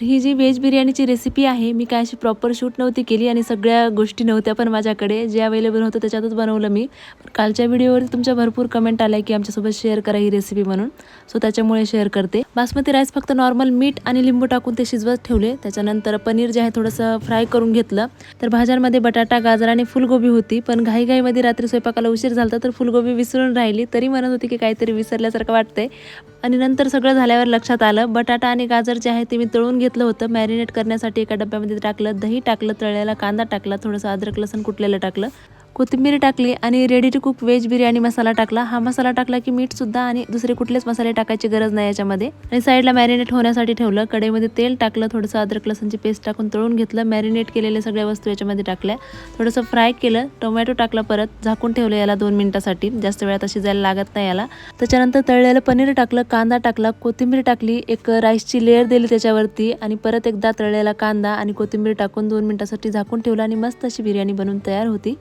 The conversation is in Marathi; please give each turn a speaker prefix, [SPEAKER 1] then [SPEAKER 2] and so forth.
[SPEAKER 1] ही जी व्हेज बिर्याणीची रेसिपी आहे, मी काय अशी प्रॉपर शूट नव्हती केली आणि सगळ्या गोष्टी नव्हत्या पण माझ्याकडे. जे अवेलेबल होतं त्याच्यातच बनवलं मी. कालच्या व्हिडिओवर तुमच्या भरपूर कमेंट आल्या की आमच्यासोबत शेअर करा ही रेसिपी म्हणून. सो त्याच्यामुळे शेअर करते. बासमती राईस फक्त नॉर्मल मीठ आणि लिंबू टाकून ते शिजवत ठेवले. त्याच्यानंतर पनीर जे आहे थोडंसं फ्राय करून घेतलं. तर भाज्यांमध्ये बटाटा, गाजर आणि फुलगोबी होती. पण घाईघाईमध्ये रात्री स्वयंपाकाला उशीर झाला तर फुलगोबी विसरून राहिली. तरी म्हणत होती की काहीतरी विसरल्यासारखं वाटतंय. आणि नंतर सगळं झाल्यावर लक्षात आलं, बटाटा आणि गाजर जे आहे ते मी तळून घेतलं होतं. मॅरिनेट करण्यासाठी एका डब्यामध्ये टाकलं, दही टाकलं, तळलेला कांदा टाकला, थोडंसं अद्रक लसूण कुटलेलं टाकलं, कोथिंबीर टाकली आणि ready to cook veg biryani masala टाकला. हा मसाला टाकला की मीठसुद्धा आणि दुसरे कुठलेच मसाले टाकायची गरज नाही याच्यामध्ये. आणि साईडला मॅरिनेट होण्यासाठी ठेवलं. कढईमध्ये तेल टाकलं, थोडंसं अद्रक लसूणची पेस्ट टाकून तळून घेतलं. मॅरिनेट केलेल्या सगळ्या वस्तू याच्यामध्ये टाकल्या, थोडंसं फ्राय केलं. टोमॅटो टाकला, परत झाकून ठेवलं याला 2 मिनिटासाठी. जास्त वेळात शिजायला लागत नाही याला. त्याच्यानंतर तळलेलं पनीर टाकलं, कांदा टाकला, कोथिंबीर टाकली, एक राईसची लेअर दिली त्याच्यावरती आणि परत एकदा तळलेला कांदा आणि कोथिंबीर टाकून 2 मिनिटासाठी झाकून ठेवलं आणि मस्त अशी बिर्याणी बनवून तयार होती.